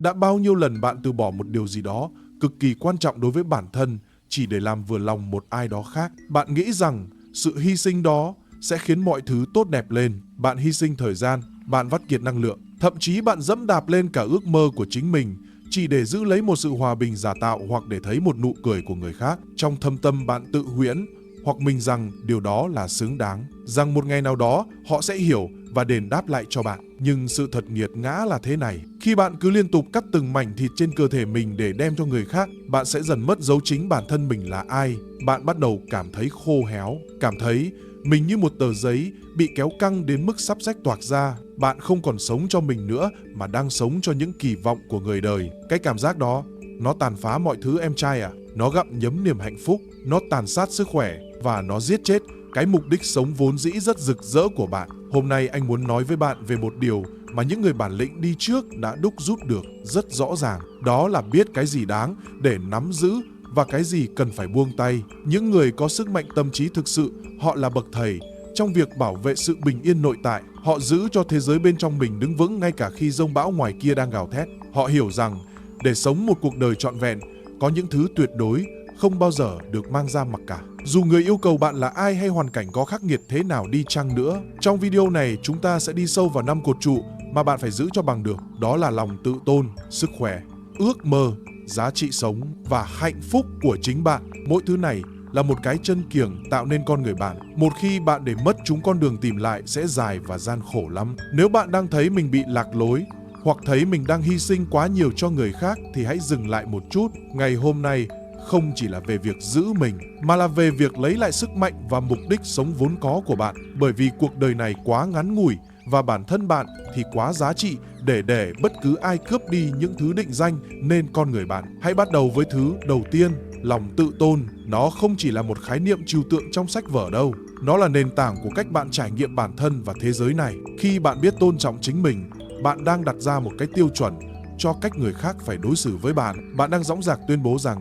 Đã bao nhiêu lần bạn từ bỏ một điều gì đó cực kỳ quan trọng đối với bản thân chỉ để làm vừa lòng một ai đó khác? Bạn nghĩ rằng sự hy sinh đó sẽ khiến mọi thứ tốt đẹp lên. Bạn hy sinh thời gian, bạn vắt kiệt năng lượng, thậm chí bạn dẫm đạp lên cả ước mơ của chính mình chỉ để giữ lấy một sự hòa bình giả tạo hoặc để thấy một nụ cười của người khác. Trong thâm tâm bạn tự huyễn hoặc mình rằng điều đó là xứng đáng, rằng một ngày nào đó họ sẽ hiểu và đền đáp lại cho bạn. Nhưng sự thật nghiệt ngã là thế này: khi bạn cứ liên tục cắt từng mảnh thịt trên cơ thể mình để đem cho người khác, bạn sẽ dần mất dấu chính bản thân mình là ai. Bạn bắt đầu cảm thấy khô héo, cảm thấy mình như một tờ giấy bị kéo căng đến mức sắp rách toạc ra. Bạn không còn sống cho mình nữa mà đang sống cho những kỳ vọng của người đời. Cái cảm giác đó, nó tàn phá mọi thứ em trai ạ. Nó gặm nhấm niềm hạnh phúc, nó tàn sát sức khỏe và nó giết chết cái mục đích sống vốn dĩ rất rực rỡ của bạn. Hôm nay anh muốn nói với bạn về một điều mà những người bản lĩnh đi trước đã đúc rút được rất rõ ràng. Đó là biết cái gì đáng để nắm giữ và cái gì cần phải buông tay. Những người có sức mạnh tâm trí thực sự, họ là bậc thầy trong việc bảo vệ sự bình yên nội tại. Họ giữ cho thế giới bên trong mình đứng vững ngay cả khi dông bão ngoài kia đang gào thét. Họ hiểu rằng để sống một cuộc đời trọn vẹn, có những thứ tuyệt đối không bao giờ được mang ra mặc cả. Dù người yêu cầu bạn là ai hay hoàn cảnh có khắc nghiệt thế nào đi chăng nữa. Trong video này chúng ta sẽ đi sâu vào 5 cột trụ mà bạn phải giữ cho bằng được. Đó là lòng tự tôn, sức khỏe, ước mơ, giá trị sống và hạnh phúc của chính bạn. Mỗi thứ này là một cái chân kiềng tạo nên con người bạn. Một khi bạn để mất chúng, con đường tìm lại sẽ dài và gian khổ lắm. Nếu bạn đang thấy mình bị lạc lối hoặc thấy mình đang hy sinh quá nhiều cho người khác thì hãy dừng lại một chút. Ngày hôm nay không chỉ là về việc giữ mình mà là về việc lấy lại sức mạnh và mục đích sống vốn có của bạn. Bởi vì cuộc đời này quá ngắn ngủi và bản thân bạn thì quá giá trị để bất cứ ai cướp đi những thứ định danh nên con người bạn. Hãy bắt đầu với thứ đầu tiên, lòng tự tôn. Nó không chỉ là một khái niệm trừu tượng trong sách vở đâu. Nó là nền tảng của cách bạn trải nghiệm bản thân và thế giới này. Khi bạn biết tôn trọng chính mình, bạn đang đặt ra một cái tiêu chuẩn cho cách người khác phải đối xử với bạn. Bạn đang dõng dạc tuyên bố rằng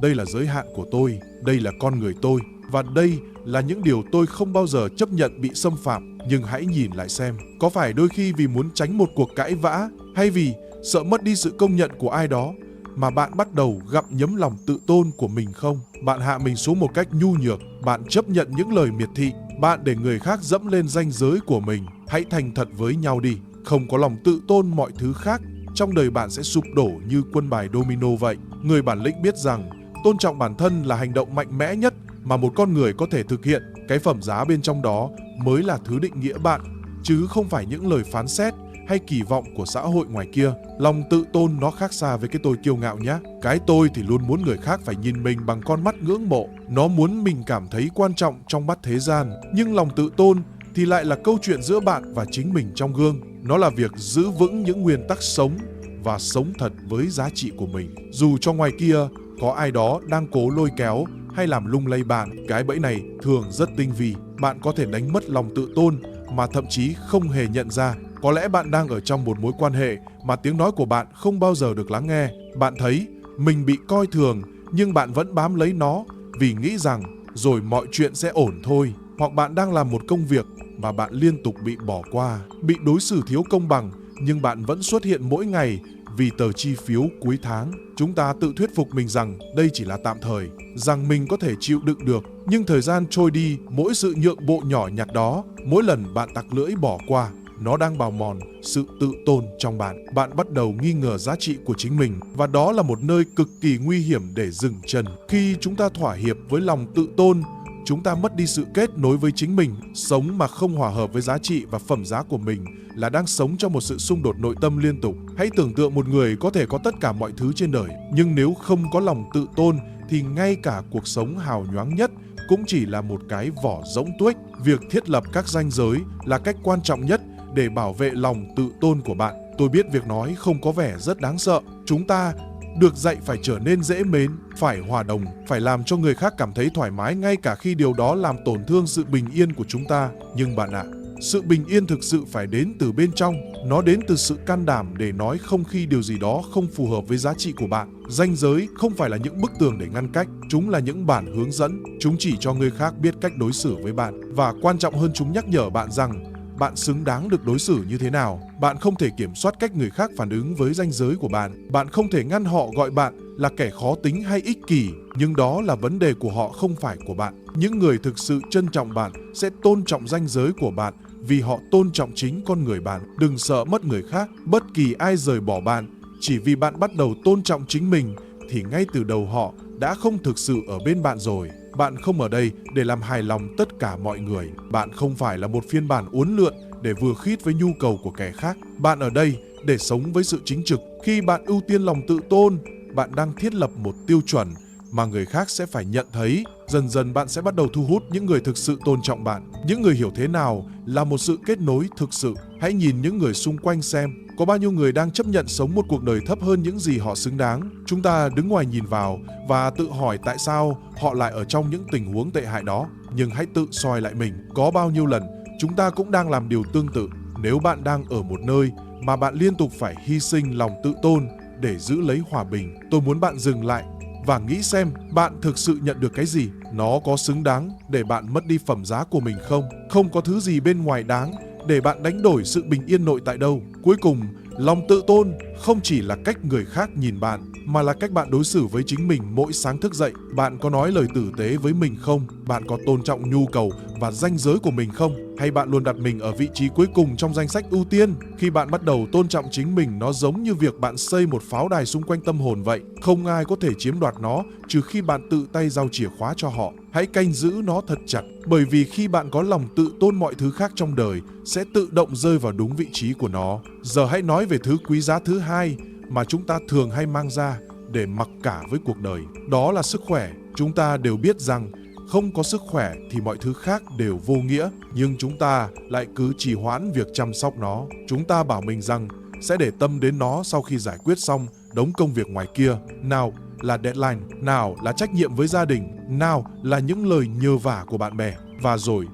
đây là giới hạn của tôi, đây là con người tôi và đây là những điều tôi không bao giờ chấp nhận bị xâm phạm. Nhưng hãy nhìn lại xem, có phải đôi khi vì muốn tránh một cuộc cãi vã hay vì sợ mất đi sự công nhận của ai đó mà bạn bắt đầu gặm nhấm lòng tự tôn của mình không? Bạn hạ mình xuống một cách nhu nhược, bạn chấp nhận những lời miệt thị, bạn để người khác dẫm lên ranh giới của mình. Hãy thành thật với nhau đi. Không có lòng tự tôn, mọi thứ khác trong đời bạn sẽ sụp đổ như quân bài domino vậy. Người bản lĩnh biết rằng tôn trọng bản thân là hành động mạnh mẽ nhất mà một con người có thể thực hiện. Cái phẩm giá bên trong đó mới là thứ định nghĩa bạn, chứ không phải những lời phán xét hay kỳ vọng của xã hội ngoài kia. Lòng tự tôn nó khác xa với cái tôi kiêu ngạo nhé. Cái tôi thì luôn muốn người khác phải nhìn mình bằng con mắt ngưỡng mộ. Nó muốn mình cảm thấy quan trọng trong mắt thế gian. Nhưng lòng tự tôn thì lại là câu chuyện giữa bạn và chính mình trong gương. Nó là việc giữ vững những nguyên tắc sống và sống thật với giá trị của mình. Dù cho ngoài kia có ai đó đang cố lôi kéo hay làm lung lay bạn, cái bẫy này thường rất tinh vi. Bạn có thể đánh mất lòng tự tôn mà thậm chí không hề nhận ra. Có lẽ bạn đang ở trong một mối quan hệ mà tiếng nói của bạn không bao giờ được lắng nghe. Bạn thấy mình bị coi thường nhưng bạn vẫn bám lấy nó vì nghĩ rằng rồi mọi chuyện sẽ ổn thôi. Hoặc bạn đang làm một công việc mà bạn liên tục bị bỏ qua, bị đối xử thiếu công bằng nhưng bạn vẫn xuất hiện mỗi ngày vì tờ chi phiếu cuối tháng. Chúng ta tự thuyết phục mình rằng đây chỉ là tạm thời, rằng mình có thể chịu đựng được. Nhưng thời gian trôi đi, mỗi sự nhượng bộ nhỏ nhặt đó, mỗi lần bạn tặc lưỡi bỏ qua, nó đang bào mòn sự tự tôn trong bạn. Bạn bắt đầu nghi ngờ giá trị của chính mình và đó là một nơi cực kỳ nguy hiểm để dừng chân. Khi chúng ta thỏa hiệp với lòng tự tôn, chúng ta mất đi sự kết nối với chính mình. Sống mà không hòa hợp với giá trị và phẩm giá của mình là đang sống trong một sự xung đột nội tâm liên tục. Hãy tưởng tượng một người có thể có tất cả mọi thứ trên đời, nhưng nếu không có lòng tự tôn thì ngay cả cuộc sống hào nhoáng nhất cũng chỉ là một cái vỏ rỗng tuếch. Việc thiết lập các ranh giới là cách quan trọng nhất để bảo vệ lòng tự tôn của bạn. Tôi biết việc nói không có vẻ rất đáng sợ. Chúng ta được dạy phải trở nên dễ mến, phải hòa đồng, phải làm cho người khác cảm thấy thoải mái ngay cả khi điều đó làm tổn thương sự bình yên của chúng ta. Nhưng bạn ạ, sự bình yên thực sự phải đến từ bên trong. Nó đến từ sự can đảm để nói không khi điều gì đó không phù hợp với giá trị của bạn. Ranh giới không phải là những bức tường để ngăn cách, chúng là những bản hướng dẫn. Chúng chỉ cho người khác biết cách đối xử với bạn. Và quan trọng hơn, chúng nhắc nhở bạn rằng bạn xứng đáng được đối xử như thế nào. Bạn không thể kiểm soát cách người khác phản ứng với ranh giới của bạn. Bạn không thể ngăn họ gọi bạn là kẻ khó tính hay ích kỷ, nhưng đó là vấn đề của họ, không phải của bạn. Những người thực sự trân trọng bạn sẽ tôn trọng ranh giới của bạn vì họ tôn trọng chính con người bạn. Đừng sợ mất người khác. Bất kỳ ai rời bỏ bạn chỉ vì bạn bắt đầu tôn trọng chính mình thì ngay từ đầu họ đã không thực sự ở bên bạn rồi. Bạn không ở đây để làm hài lòng tất cả mọi người. Bạn không phải là một phiên bản uốn lượn để vừa khít với nhu cầu của kẻ khác. Bạn ở đây để sống với sự chính trực. Khi bạn ưu tiên lòng tự tôn, bạn đang thiết lập một tiêu chuẩn mà người khác sẽ phải nhận thấy. Dần dần bạn sẽ bắt đầu thu hút những người thực sự tôn trọng bạn, những người hiểu thế nào là một sự kết nối thực sự. Hãy nhìn những người xung quanh xem, có bao nhiêu người đang chấp nhận sống một cuộc đời thấp hơn những gì họ xứng đáng. Chúng ta đứng ngoài nhìn vào và tự hỏi tại sao họ lại ở trong những tình huống tệ hại đó. Nhưng hãy tự soi lại mình, có bao nhiêu lần chúng ta cũng đang làm điều tương tự. Nếu bạn đang ở một nơi mà bạn liên tục phải hy sinh lòng tự tôn để giữ lấy hòa bình, tôi muốn bạn dừng lại và nghĩ xem bạn thực sự nhận được cái gì. Nó có xứng đáng để bạn mất đi phẩm giá của mình không? Không có thứ gì bên ngoài đáng để bạn đánh đổi sự bình yên nội tại đâu. Cuối cùng, lòng tự tôn không chỉ là cách người khác nhìn bạn, mà là cách bạn đối xử với chính mình mỗi sáng thức dậy. Bạn có nói lời tử tế với mình không? Bạn có tôn trọng nhu cầu và ranh giới của mình không? Hay bạn luôn đặt mình ở vị trí cuối cùng trong danh sách ưu tiên? Khi bạn bắt đầu tôn trọng chính mình, nó giống như việc bạn xây một pháo đài xung quanh tâm hồn vậy. Không ai có thể chiếm đoạt nó trừ khi bạn tự tay giao chìa khóa cho họ. Hãy canh giữ nó thật chặt, bởi vì khi bạn có lòng tự tôn, mọi thứ khác trong đời sẽ tự động rơi vào đúng vị trí của nó. Giờ hãy nói về thứ quý giá thứ hai mà chúng ta thường hay mang ra để mặc cả với cuộc đời. Đó là sức khỏe. Chúng ta đều biết rằng không có sức khỏe thì mọi thứ khác đều vô nghĩa, nhưng chúng ta lại cứ trì hoãn việc chăm sóc nó. Chúng ta bảo mình rằng sẽ để tâm đến nó sau khi giải quyết xong đống công việc ngoài kia. Nào là deadline, nào là trách nhiệm với gia đình, nào là những lời nhờ vả của bạn bè. Và rồi,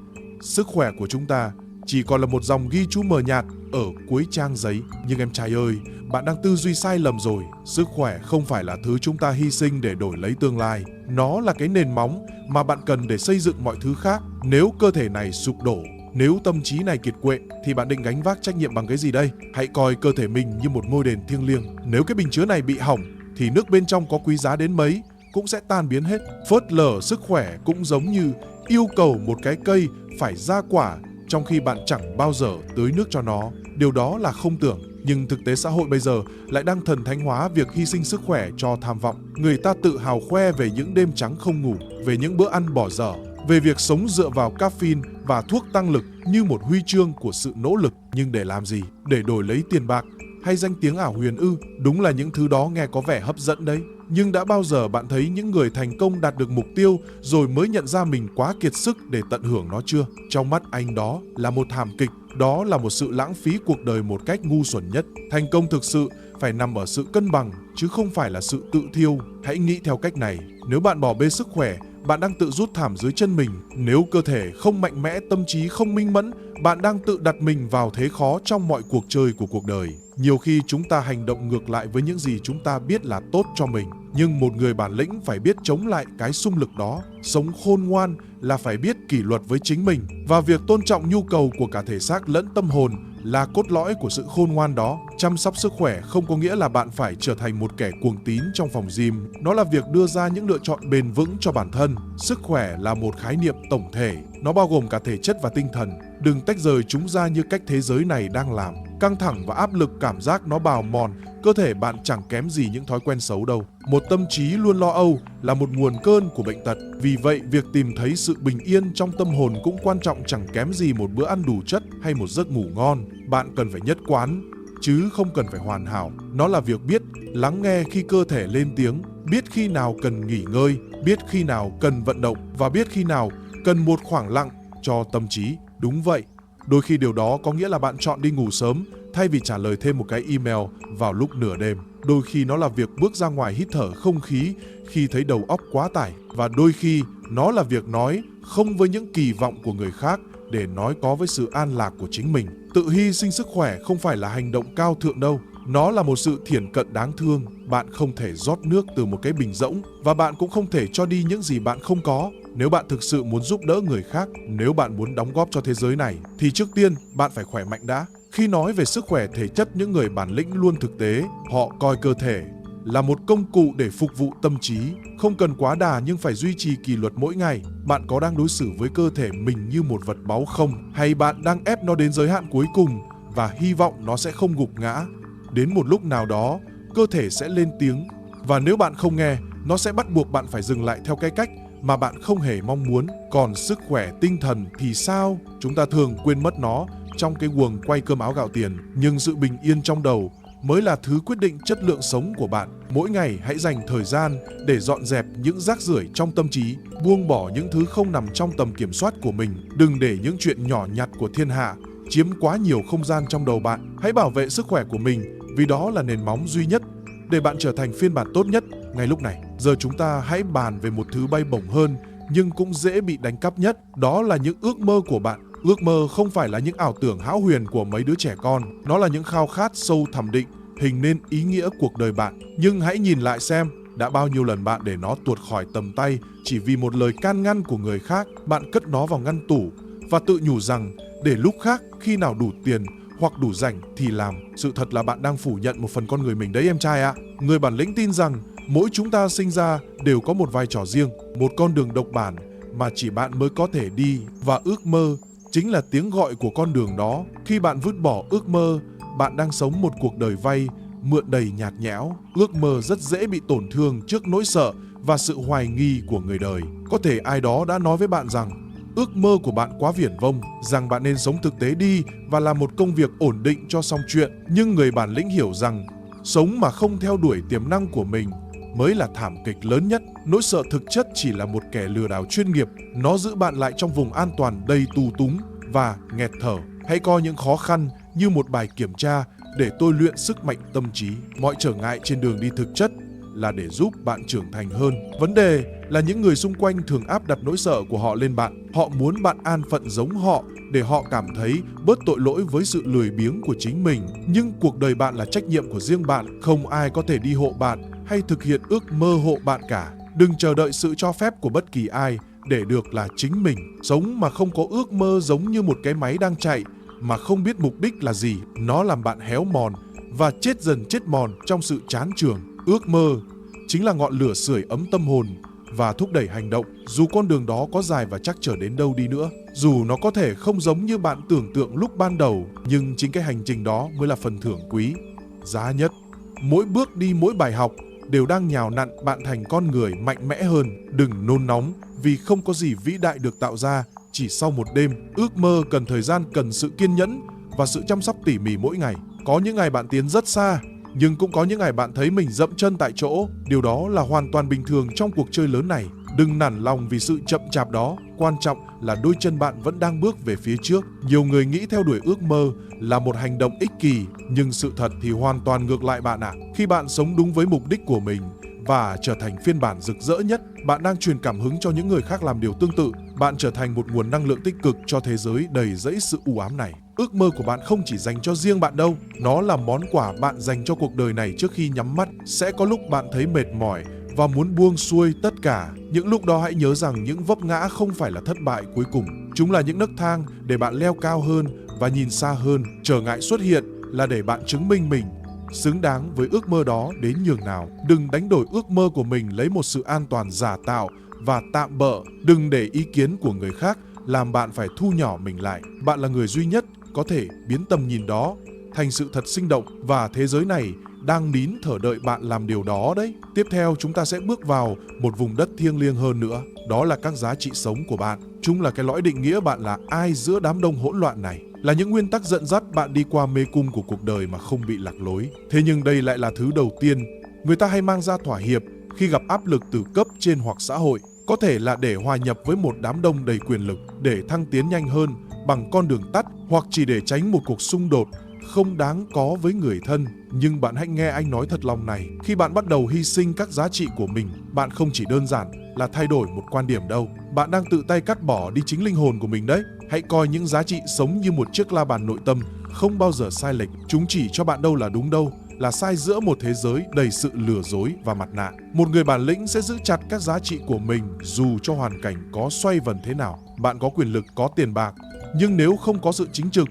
sức khỏe của chúng ta chỉ còn là một dòng ghi chú mờ nhạt ở cuối trang giấy. Nhưng em trai ơi, bạn đang tư duy sai lầm rồi. Sức khỏe không phải là thứ chúng ta hy sinh để đổi lấy tương lai. Nó là cái nền móng mà bạn cần để xây dựng mọi thứ khác. Nếu cơ thể này sụp đổ, nếu tâm trí này kiệt quệ, thì bạn định gánh vác trách nhiệm bằng cái gì đây? Hãy coi cơ thể mình như một ngôi đền thiêng liêng. Nếu cái bình chứa này bị hỏng, thì nước bên trong có quý giá đến mấy cũng sẽ tan biến hết. Phớt lờ sức khỏe cũng giống như yêu cầu một cái cây phải ra quả trong khi bạn chẳng bao giờ tưới nước cho nó. Điều đó là không tưởng. Nhưng thực tế xã hội bây giờ lại đang thần thánh hóa việc hy sinh sức khỏe cho tham vọng. Người ta tự hào khoe về những đêm trắng không ngủ, về những bữa ăn bỏ dở, về việc sống dựa vào caffeine và thuốc tăng lực như một huy chương của sự nỗ lực. Nhưng để làm gì? Để đổi lấy tiền bạc hay danh tiếng ảo huyền ư? Đúng là những thứ đó nghe có vẻ hấp dẫn đấy. Nhưng đã bao giờ bạn thấy những người thành công đạt được mục tiêu rồi mới nhận ra mình quá kiệt sức để tận hưởng nó chưa? Trong mắt anh đó là một thảm kịch, đó là một sự lãng phí cuộc đời một cách ngu xuẩn nhất. Thành công thực sự phải nằm ở sự cân bằng, chứ không phải là sự tự thiêu. Hãy nghĩ theo cách này, nếu bạn bỏ bê sức khỏe, bạn đang tự rút thảm dưới chân mình. Nếu cơ thể không mạnh mẽ, tâm trí không minh mẫn, bạn đang tự đặt mình vào thế khó trong mọi cuộc chơi của cuộc đời. Nhiều khi chúng ta hành động ngược lại với những gì chúng ta biết là tốt cho mình. Nhưng một người bản lĩnh phải biết chống lại cái xung lực đó. Sống khôn ngoan là phải biết kỷ luật với chính mình. Và việc tôn trọng nhu cầu của cả thể xác lẫn tâm hồn là cốt lõi của sự khôn ngoan đó. Chăm sóc sức khỏe không có nghĩa là bạn phải trở thành một kẻ cuồng tín trong phòng gym. Nó là việc đưa ra những lựa chọn bền vững cho bản thân. Sức khỏe là một khái niệm tổng thể. Nó bao gồm cả thể chất và tinh thần. Đừng tách rời chúng ra như cách thế giới này đang làm. Căng thẳng và áp lực cảm giác nó bào mòn cơ thể bạn chẳng kém gì những thói quen xấu đâu. Một tâm trí luôn lo âu là một nguồn cơn của bệnh tật. Vì vậy, việc tìm thấy sự bình yên trong tâm hồn cũng quan trọng chẳng kém gì một bữa ăn đủ chất hay một giấc ngủ ngon. Bạn cần phải nhất quán, chứ không cần phải hoàn hảo. Nó là việc biết lắng nghe khi cơ thể lên tiếng, biết khi nào cần nghỉ ngơi, biết khi nào cần vận động và biết khi nào cần một khoảng lặng cho tâm trí. Đúng vậy, đôi khi điều đó có nghĩa là bạn chọn đi ngủ sớm thay vì trả lời thêm một cái email vào lúc nửa đêm. Đôi khi nó là việc bước ra ngoài hít thở không khí khi thấy đầu óc quá tải. Và đôi khi nó là việc nói không với những kỳ vọng của người khác để nói có với sự an lạc của chính mình. Tự hy sinh sức khỏe không phải là hành động cao thượng đâu. Nó là một sự thiển cận đáng thương. Bạn không thể rót nước từ một cái bình rỗng và bạn cũng không thể cho đi những gì bạn không có. Nếu bạn thực sự muốn giúp đỡ người khác, nếu bạn muốn đóng góp cho thế giới này, thì trước tiên bạn phải khỏe mạnh đã. Khi nói về sức khỏe thể chất, những người bản lĩnh luôn thực tế, họ coi cơ thể là một công cụ để phục vụ tâm trí, không cần quá đà nhưng phải duy trì kỷ luật mỗi ngày. Bạn có đang đối xử với cơ thể mình như một vật báu không? Hay bạn đang ép nó đến giới hạn cuối cùng và hy vọng nó sẽ không gục ngã? Đến một lúc nào đó, cơ thể sẽ lên tiếng, và nếu bạn không nghe, nó sẽ bắt buộc bạn phải dừng lại theo cái cách mà bạn không hề mong muốn. Còn sức khỏe tinh thần thì sao? Chúng ta thường quên mất nó trong cái guồng quay cơm áo gạo tiền, nhưng sự bình yên trong đầu mới là thứ quyết định chất lượng sống của bạn. Mỗi ngày hãy dành thời gian để dọn dẹp những rác rưởi trong tâm trí, buông bỏ những thứ không nằm trong tầm kiểm soát của mình. Đừng để những chuyện nhỏ nhặt của thiên hạ chiếm quá nhiều không gian trong đầu bạn. Hãy bảo vệ sức khỏe của mình, vì đó là nền móng duy nhất để bạn trở thành phiên bản tốt nhất ngay lúc này. Giờ chúng ta hãy bàn về một thứ bay bổng hơn nhưng cũng dễ bị đánh cắp nhất, đó là những ước mơ của bạn. Ước mơ không phải là những ảo tưởng hão huyền của mấy đứa trẻ con, nó là những khao khát sâu thẳm định hình nên ý nghĩa cuộc đời bạn. Nhưng hãy nhìn lại xem, đã bao nhiêu lần bạn để nó tuột khỏi tầm tay chỉ vì một lời can ngăn của người khác. Bạn cất nó vào ngăn tủ và tự nhủ rằng để lúc khác, khi nào đủ tiền hoặc đủ rảnh thì làm. Sự thật là bạn đang phủ nhận một phần con người mình đấy em trai ạ. Người bản lĩnh tin rằng mỗi chúng ta sinh ra đều có một vai trò riêng, một con đường độc bản mà chỉ bạn mới có thể đi, và ước mơ chính là tiếng gọi của con đường đó. Khi bạn vứt bỏ ước mơ, bạn đang sống một cuộc đời vay mượn đầy nhạt nhẽo. Ước mơ rất dễ bị tổn thương trước nỗi sợ và sự hoài nghi của người đời. Có thể ai đó đã nói với bạn rằng ước mơ của bạn quá viển vông, rằng bạn nên sống thực tế đi và làm một công việc ổn định cho xong chuyện. Nhưng người bản lĩnh hiểu rằng sống mà không theo đuổi tiềm năng của mình mới là thảm kịch lớn nhất. Nỗi sợ thực chất chỉ là một kẻ lừa đảo chuyên nghiệp. Nó giữ bạn lại trong vùng an toàn đầy tù túng và nghẹt thở. Hãy coi những khó khăn như một bài kiểm tra để tôi luyện sức mạnh tâm trí. Mọi trở ngại trên đường đi thực chất là để giúp bạn trưởng thành hơn. Vấn đề là những người xung quanh thường áp đặt nỗi sợ của họ lên bạn. Họ muốn bạn an phận giống họ để họ cảm thấy bớt tội lỗi với sự lười biếng của chính mình. Nhưng cuộc đời bạn là trách nhiệm của riêng bạn. Không ai có thể đi hộ bạn hay thực hiện ước mơ hộ bạn cả. Đừng chờ đợi sự cho phép của bất kỳ ai để được là chính mình. Sống mà không có ước mơ giống như một cái máy đang chạy mà không biết mục đích là gì. Nó làm bạn héo mòn và chết dần chết mòn trong sự chán chường. Ước mơ chính là ngọn lửa sưởi ấm tâm hồn và thúc đẩy hành động, dù con đường đó có dài và trắc trở đến đâu đi nữa. Dù nó có thể không giống như bạn tưởng tượng lúc ban đầu, nhưng chính cái hành trình đó mới là phần thưởng quý giá nhất. Mỗi bước đi, mỗi bài học đều đang nhào nặn bạn thành con người mạnh mẽ hơn. Đừng nôn nóng vì không có gì vĩ đại được tạo ra chỉ sau một đêm. Ước mơ cần thời gian, cần sự kiên nhẫn và sự chăm sóc tỉ mỉ mỗi ngày. Có những ngày bạn tiến rất xa, nhưng cũng có những ngày bạn thấy mình dậm chân tại chỗ. Điều đó là hoàn toàn bình thường trong cuộc chơi lớn này. Đừng nản lòng vì sự chậm chạp đó. Quan trọng là đôi chân bạn vẫn đang bước về phía trước. Nhiều người nghĩ theo đuổi ước mơ là một hành động ích kỷ, nhưng sự thật thì hoàn toàn ngược lại bạn ạ. Khi bạn sống đúng với mục đích của mình và trở thành phiên bản rực rỡ nhất, bạn đang truyền cảm hứng cho những người khác làm điều tương tự. Bạn trở thành một nguồn năng lượng tích cực cho thế giới đầy rẫy sự u ám này. Ước mơ của bạn không chỉ dành cho riêng bạn đâu, nó là món quà bạn dành cho cuộc đời này trước khi nhắm mắt. Sẽ có lúc bạn thấy mệt mỏi và muốn buông xuôi tất cả. Những lúc đó hãy nhớ rằng những vấp ngã không phải là thất bại cuối cùng. Chúng là những nấc thang để bạn leo cao hơn và nhìn xa hơn. Trở ngại xuất hiện là để bạn chứng minh mình xứng đáng với ước mơ đó đến nhường nào. Đừng đánh đổi ước mơ của mình lấy một sự an toàn giả tạo và tạm bợ. Đừng để ý kiến của người khác làm bạn phải thu nhỏ mình lại. Bạn là người duy nhất có thể biến tầm nhìn đó thành sự thật sinh động, và thế giới này đang nín thở đợi bạn làm điều đó đấy. Tiếp theo, chúng ta sẽ bước vào một vùng đất thiêng liêng hơn nữa. Đó là các giá trị sống của bạn. Chúng là cái lõi định nghĩa bạn là ai giữa đám đông hỗn loạn này. Là những nguyên tắc dẫn dắt bạn đi qua mê cung của cuộc đời mà không bị lạc lối. Thế nhưng đây lại là thứ đầu tiên người ta hay mang ra thỏa hiệp khi gặp áp lực từ cấp trên hoặc xã hội. Có thể là để hòa nhập với một đám đông đầy quyền lực, để thăng tiến nhanh hơn bằng con đường tắt, hoặc chỉ để tránh một cuộc xung đột không đáng có với người thân. Nhưng bạn hãy nghe anh nói thật lòng này, khi bạn bắt đầu hy sinh các giá trị của mình, bạn không chỉ đơn giản là thay đổi một quan điểm đâu. Bạn đang tự tay cắt bỏ đi chính linh hồn của mình đấy. Hãy coi những giá trị sống như một chiếc la bàn nội tâm, không bao giờ sai lệch. Chúng chỉ cho bạn đâu là đúng đâu là sai giữa một thế giới đầy sự lừa dối và mặt nạ. Một người bản lĩnh sẽ giữ chặt các giá trị của mình dù cho hoàn cảnh có xoay vần thế nào. Bạn có quyền lực, có tiền bạc, nhưng nếu không có sự chính trực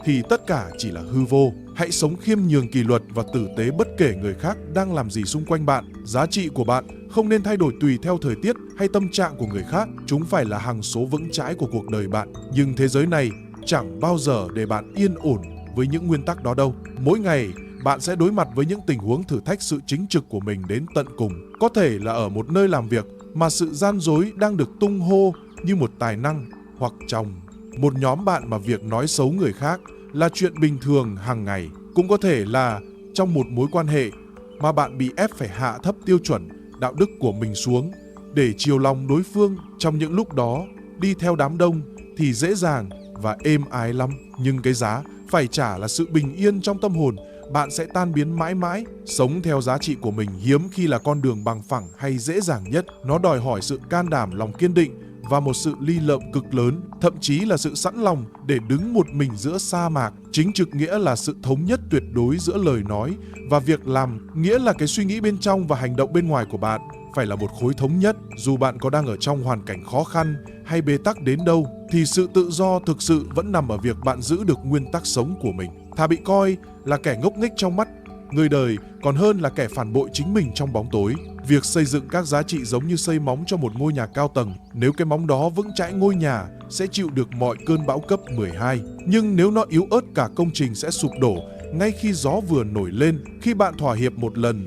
thì tất cả chỉ là hư vô. Hãy sống khiêm nhường, kỷ luật và tử tế bất kể người khác đang làm gì xung quanh bạn. Giá trị của bạn không nên thay đổi tùy theo thời tiết hay tâm trạng của người khác. Chúng phải là hằng số vững chãi của cuộc đời bạn. Nhưng thế giới này chẳng bao giờ để bạn yên ổn với những nguyên tắc đó đâu. Mỗi ngày, bạn sẽ đối mặt với những tình huống thử thách sự chính trực của mình đến tận cùng. Có thể là ở một nơi làm việc mà sự gian dối đang được tung hô như một tài năng, hoặc trong một nhóm bạn mà việc nói xấu người khác là chuyện bình thường hàng ngày. Cũng có thể là trong một mối quan hệ mà bạn bị ép phải hạ thấp tiêu chuẩn đạo đức của mình xuống để chiều lòng đối phương. Trong những lúc đó, đi theo đám đông thì dễ dàng và êm ái lắm, nhưng cái giá phải trả là sự bình yên trong tâm hồn. Bạn sẽ tan biến mãi mãi. Sống theo giá trị của mình hiếm khi là con đường bằng phẳng hay dễ dàng nhất. Nó đòi hỏi sự can đảm, lòng kiên định và một sự ly lợm cực lớn, thậm chí là sự sẵn lòng để đứng một mình giữa sa mạc. Chính trực nghĩa là sự thống nhất tuyệt đối giữa lời nói và việc làm, nghĩa là cái suy nghĩ bên trong và hành động bên ngoài của bạn phải là một khối thống nhất. Dù bạn có đang ở trong hoàn cảnh khó khăn hay bế tắc đến đâu, thì sự tự do thực sự vẫn nằm ở việc bạn giữ được nguyên tắc sống của mình. Thà bị coi là kẻ ngốc nghếch trong mắt người đời còn hơn là kẻ phản bội chính mình trong bóng tối. Việc xây dựng các giá trị giống như xây móng cho một ngôi nhà cao tầng. Nếu cái móng đó vững chãi, ngôi nhà sẽ chịu được mọi cơn bão cấp 12. Nhưng nếu nó yếu ớt, cả công trình sẽ sụp đổ ngay khi gió vừa nổi lên. Khi bạn thỏa hiệp một lần,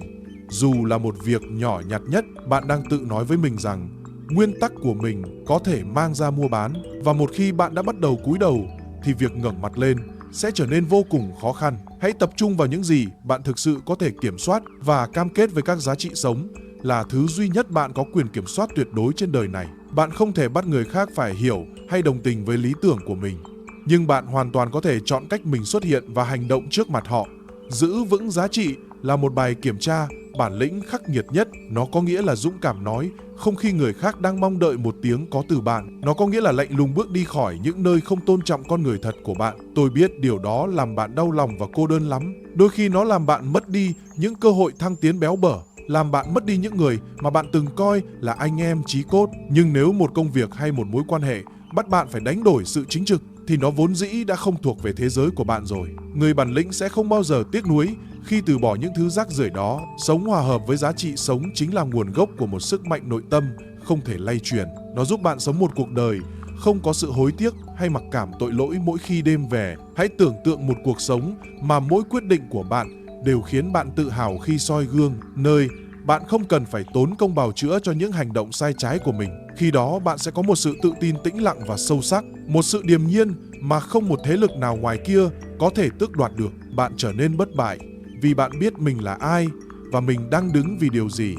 dù là một việc nhỏ nhặt nhất, bạn đang tự nói với mình rằng nguyên tắc của mình có thể mang ra mua bán. Và một khi bạn đã bắt đầu cúi đầu thì việc ngẩng mặt lên sẽ trở nên vô cùng khó khăn. Hãy tập trung vào những gì bạn thực sự có thể kiểm soát và cam kết với các giá trị sống là thứ duy nhất bạn có quyền kiểm soát tuyệt đối trên đời này. Bạn không thể bắt người khác phải hiểu hay đồng tình với lý tưởng của mình, nhưng bạn hoàn toàn có thể chọn cách mình xuất hiện và hành động trước mặt họ. Giữ vững giá trị là một bài kiểm tra bản lĩnh khắc nghiệt nhất. Nó có nghĩa là dũng cảm nói không khi người khác đang mong đợi một tiếng có từ bạn. Nó có nghĩa là lạnh lùng bước đi khỏi những nơi không tôn trọng con người thật của bạn. Tôi biết điều đó làm bạn đau lòng và cô đơn lắm. Đôi khi nó làm bạn mất đi những cơ hội thăng tiến béo bở, làm bạn mất đi những người mà bạn từng coi là anh em chí cốt. Nhưng nếu một công việc hay một mối quan hệ bắt bạn phải đánh đổi sự chính trực thì nó vốn dĩ đã không thuộc về thế giới của bạn rồi. Người bản lĩnh sẽ không bao giờ tiếc nuối khi từ bỏ những thứ rác rưởi đó. Sống hòa hợp với giá trị sống chính là nguồn gốc của một sức mạnh nội tâm không thể lay chuyển. Nó giúp bạn sống một cuộc đời không có sự hối tiếc hay mặc cảm tội lỗi mỗi khi đêm về. Hãy tưởng tượng một cuộc sống mà mỗi quyết định của bạn đều khiến bạn tự hào khi soi gương, nơi bạn không cần phải tốn công bào chữa cho những hành động sai trái của mình. Khi đó bạn sẽ có một sự tự tin tĩnh lặng và sâu sắc, một sự điềm nhiên mà không một thế lực nào ngoài kia có thể tước đoạt được. Bạn trở nên bất bại vì bạn biết mình là ai và mình đang đứng vì điều gì.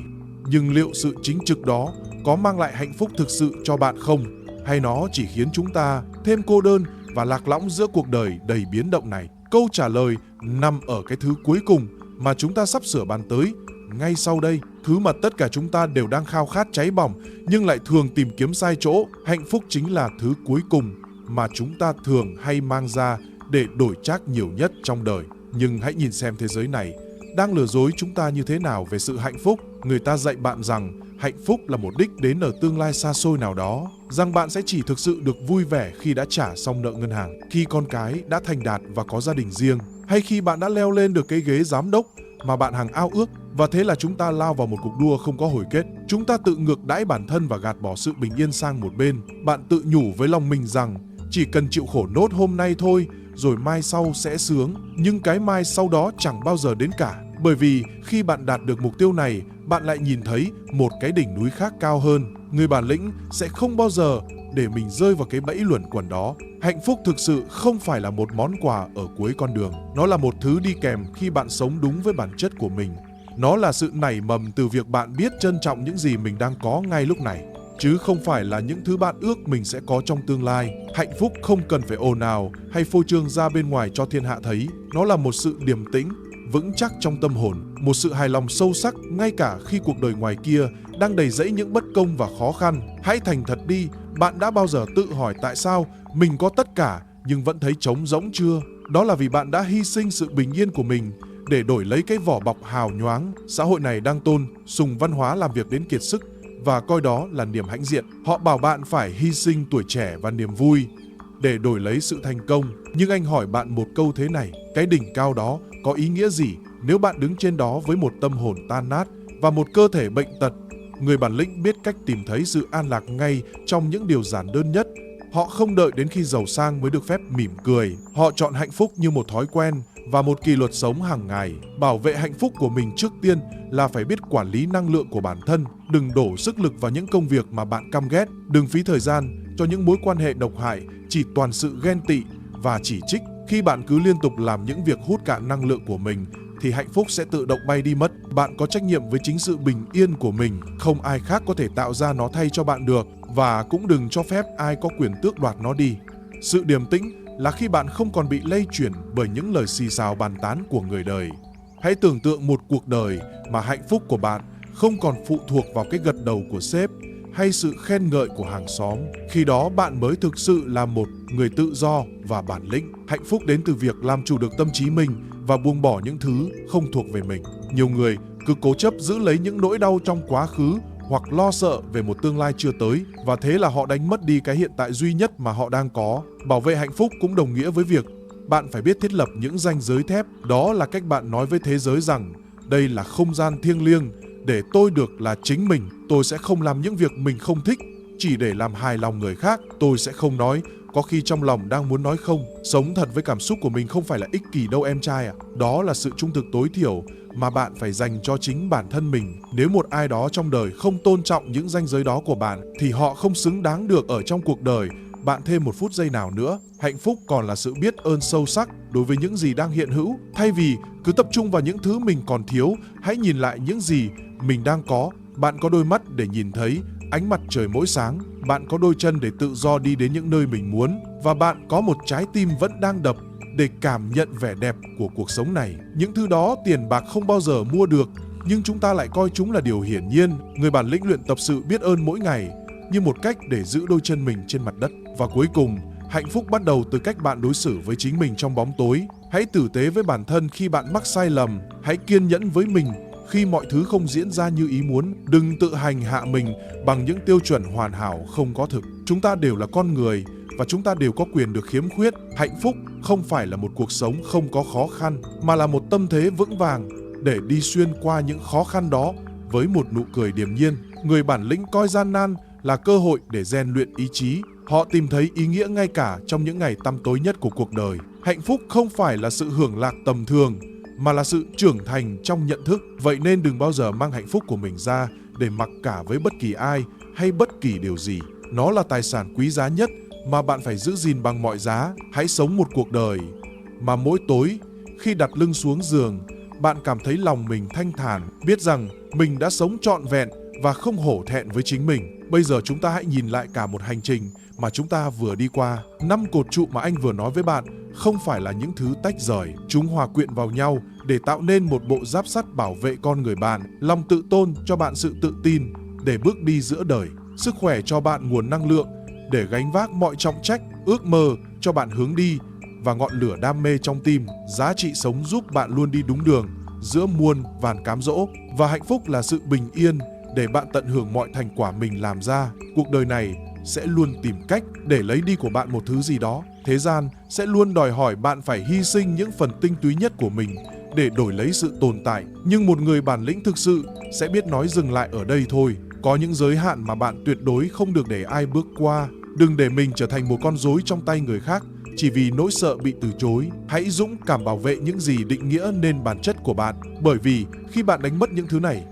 Nhưng liệu sự chính trực đó có mang lại hạnh phúc thực sự cho bạn không? Hay nó chỉ khiến chúng ta thêm cô đơn và lạc lõng giữa cuộc đời đầy biến động này? Câu trả lời nằm ở cái thứ cuối cùng mà chúng ta sắp sửa bàn tới ngay sau đây. Thứ mà tất cả chúng ta đều đang khao khát cháy bỏng nhưng lại thường tìm kiếm sai chỗ. Hạnh phúc chính là thứ cuối cùng mà chúng ta thường hay mang ra để đổi trác nhiều nhất trong đời. Nhưng hãy nhìn xem thế giới này đang lừa dối chúng ta như thế nào về sự hạnh phúc. Người ta dạy bạn rằng hạnh phúc là một đích đến ở tương lai xa xôi nào đó, rằng bạn sẽ chỉ thực sự được vui vẻ khi đã trả xong nợ ngân hàng, khi con cái đã thành đạt và có gia đình riêng, hay khi bạn đã leo lên được cái ghế giám đốc mà bạn hằng ao ước. Và thế là chúng ta lao vào một cuộc đua không có hồi kết. Chúng ta tự ngược đãi bản thân và gạt bỏ sự bình yên sang một bên. Bạn tự nhủ với lòng mình rằng chỉ cần chịu khổ nốt hôm nay thôi, rồi mai sau sẽ sướng. Nhưng cái mai sau đó chẳng bao giờ đến cả. Bởi vì khi bạn đạt được mục tiêu này, bạn lại nhìn thấy một cái đỉnh núi khác cao hơn. Người bản lĩnh sẽ không bao giờ để mình rơi vào cái bẫy luẩn quẩn đó. Hạnh phúc thực sự không phải là một món quà ở cuối con đường. Nó là một thứ đi kèm khi bạn sống đúng với bản chất của mình. Nó là sự nảy mầm từ việc bạn biết trân trọng những gì mình đang có ngay lúc này, chứ không phải là những thứ bạn ước mình sẽ có trong tương lai. Hạnh phúc không cần phải ồn ào hay phô trương ra bên ngoài cho thiên hạ thấy. Nó là một sự điềm tĩnh, vững chắc trong tâm hồn, một sự hài lòng sâu sắc ngay cả khi cuộc đời ngoài kia đang đầy rẫy những bất công và khó khăn. Hãy thành thật đi, bạn đã bao giờ tự hỏi tại sao mình có tất cả nhưng vẫn thấy trống rỗng chưa? Đó là vì bạn đã hy sinh sự bình yên của mình để đổi lấy cái vỏ bọc hào nhoáng. Xã hội này đang sùng văn hóa làm việc đến kiệt sức và coi đó là niềm hãnh diện. Họ bảo bạn phải hy sinh tuổi trẻ và niềm vui để đổi lấy sự thành công. Nhưng anh hỏi bạn một câu thế này, cái đỉnh cao đó có ý nghĩa gì nếu bạn đứng trên đó với một tâm hồn tan nát và một cơ thể bệnh tật? Người bản lĩnh biết cách tìm thấy sự an lạc ngay trong những điều giản đơn nhất. Họ không đợi đến khi giàu sang mới được phép mỉm cười. Họ chọn hạnh phúc như một thói quen và một kỷ luật sống hàng ngày. Bảo vệ hạnh phúc của mình trước tiên là phải biết quản lý năng lượng của bản thân. Đừng đổ sức lực vào những công việc mà bạn căm ghét. Đừng phí thời gian cho những mối quan hệ độc hại, chỉ toàn sự ghen tị và chỉ trích. Khi bạn cứ liên tục làm những việc hút cạn năng lượng của mình thì hạnh phúc sẽ tự động bay đi mất. Bạn có trách nhiệm với chính sự bình yên của mình. Không ai khác có thể tạo ra nó thay cho bạn được, và cũng đừng cho phép ai có quyền tước đoạt nó đi. Sự điềm tĩnh là khi bạn không còn bị lay chuyển bởi những lời xì xào bàn tán của người đời. Hãy tưởng tượng một cuộc đời mà hạnh phúc của bạn không còn phụ thuộc vào cái gật đầu của sếp hay sự khen ngợi của hàng xóm. Khi đó bạn mới thực sự là một người tự do và bản lĩnh. Hạnh phúc đến từ việc làm chủ được tâm trí mình và buông bỏ những thứ không thuộc về mình. Nhiều người cứ cố chấp giữ lấy những nỗi đau trong quá khứ hoặc lo sợ về một tương lai chưa tới, và thế là họ đánh mất đi cái hiện tại duy nhất mà họ đang có. Bảo vệ hạnh phúc cũng đồng nghĩa với việc bạn phải biết thiết lập những ranh giới thép. Đó là cách bạn nói với thế giới rằng đây là không gian thiêng liêng để tôi được là chính mình. Tôi sẽ không làm những việc mình không thích chỉ để làm hài lòng người khác. Tôi sẽ không nói có khi trong lòng đang muốn nói không. Sống thật với cảm xúc của mình không phải là ích kỷ đâu em trai ạ. Đó là sự trung thực tối thiểu mà bạn phải dành cho chính bản thân mình. Nếu một ai đó trong đời không tôn trọng những ranh giới đó của bạn thì họ không xứng đáng được ở trong cuộc đời bạn thêm một phút giây nào nữa. Hạnh phúc còn là sự biết ơn sâu sắc đối với những gì đang hiện hữu. Thay vì cứ tập trung vào những thứ mình còn thiếu, hãy nhìn lại những gì mình đang có. Bạn có đôi mắt để nhìn thấy ánh mặt trời mỗi sáng, bạn có đôi chân để tự do đi đến những nơi mình muốn, và bạn có một trái tim vẫn đang đập để cảm nhận vẻ đẹp của cuộc sống này. Những thứ đó tiền bạc không bao giờ mua được, nhưng chúng ta lại coi chúng là điều hiển nhiên. Người bản lĩnh luyện tập sự biết ơn mỗi ngày như một cách để giữ đôi chân mình trên mặt đất. Và cuối cùng, hạnh phúc bắt đầu từ cách bạn đối xử với chính mình trong bóng tối. Hãy tử tế với bản thân khi bạn mắc sai lầm. Hãy kiên nhẫn với mình khi mọi thứ không diễn ra như ý muốn. Đừng tự hành hạ mình bằng những tiêu chuẩn hoàn hảo không có thực. Chúng ta đều là con người và chúng ta đều có quyền được khiếm khuyết. Hạnh phúc không phải là một cuộc sống không có khó khăn, mà là một tâm thế vững vàng để đi xuyên qua những khó khăn đó với một nụ cười điềm nhiên. Người bản lĩnh coi gian nan là cơ hội để rèn luyện ý chí. Họ tìm thấy ý nghĩa ngay cả trong những ngày tăm tối nhất của cuộc đời. Hạnh phúc không phải là sự hưởng lạc tầm thường, mà là sự trưởng thành trong nhận thức. Vậy nên đừng bao giờ mang hạnh phúc của mình ra để mặc cả với bất kỳ ai hay bất kỳ điều gì. Nó là tài sản quý giá nhất mà bạn phải giữ gìn bằng mọi giá. Hãy sống một cuộc đời mà mỗi tối khi đặt lưng xuống giường, bạn cảm thấy lòng mình thanh thản, biết rằng mình đã sống trọn vẹn và không hổ thẹn với chính mình. Bây giờ chúng ta hãy nhìn lại cả một hành trình mà chúng ta vừa đi qua. 5 cột trụ mà anh vừa nói với bạn không phải là những thứ tách rời. Chúng hòa quyện vào nhau để tạo nên một bộ giáp sắt bảo vệ con người bạn. Lòng tự tôn cho bạn sự tự tin để bước đi giữa đời. Sức khỏe cho bạn nguồn năng lượng để gánh vác mọi trọng trách. Ước mơ cho bạn hướng đi và ngọn lửa đam mê trong tim. Giá trị sống giúp bạn luôn đi đúng đường giữa muôn vàn cám dỗ. Và hạnh phúc là sự bình yên để bạn tận hưởng mọi thành quả mình làm ra. Cuộc đời này sẽ luôn tìm cách để lấy đi của bạn một thứ gì đó. Thế gian sẽ luôn đòi hỏi bạn phải hy sinh những phần tinh túy nhất của mình để đổi lấy sự tồn tại. Nhưng một người bản lĩnh thực sự sẽ biết nói dừng lại ở đây thôi. Có những giới hạn mà bạn tuyệt đối không được để ai bước qua. Đừng để mình trở thành một con rối trong tay người khác chỉ vì nỗi sợ bị từ chối. Hãy dũng cảm bảo vệ những gì định nghĩa nên bản chất của bạn. Bởi vì khi bạn đánh mất những thứ này,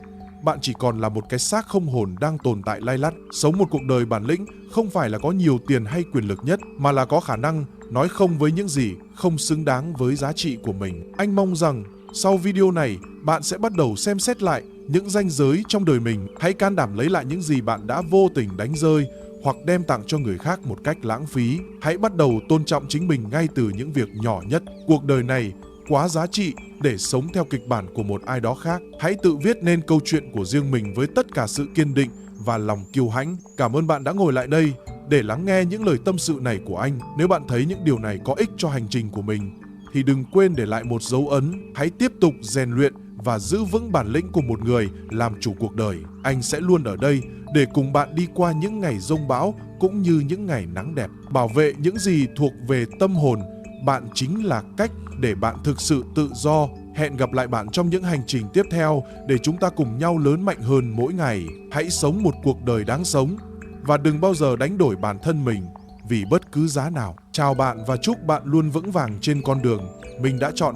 bạn chỉ còn là một cái xác không hồn đang tồn tại lay lắt. Sống một cuộc đời bản lĩnh không phải là có nhiều tiền hay quyền lực nhất, mà là có khả năng nói không với những gì không xứng đáng với giá trị của mình. Anh mong rằng sau video này, bạn sẽ bắt đầu xem xét lại những ranh giới trong đời mình. Hãy can đảm lấy lại những gì bạn đã vô tình đánh rơi hoặc đem tặng cho người khác một cách lãng phí. Hãy bắt đầu tôn trọng chính mình ngay từ những việc nhỏ nhất. Cuộc đời này quá giá trị để sống theo kịch bản của một ai đó khác. Hãy tự viết nên câu chuyện của riêng mình với tất cả sự kiên định và lòng kiêu hãnh. Cảm ơn bạn đã ngồi lại đây để lắng nghe những lời tâm sự này của anh. Nếu bạn thấy những điều này có ích cho hành trình của mình thì đừng quên để lại một dấu ấn. Hãy tiếp tục rèn luyện và giữ vững bản lĩnh của một người làm chủ cuộc đời. Anh sẽ luôn ở đây để cùng bạn đi qua những ngày giông bão cũng như những ngày nắng đẹp. Bảo vệ những gì thuộc về tâm hồn bạn chính là cách để bạn thực sự tự do. Hẹn gặp lại bạn trong những hành trình tiếp theo để chúng ta cùng nhau lớn mạnh hơn mỗi ngày. Hãy sống một cuộc đời đáng sống và đừng bao giờ đánh đổi bản thân mình vì bất cứ giá nào. Chào bạn và chúc bạn luôn vững vàng trên con đường mình đã chọn.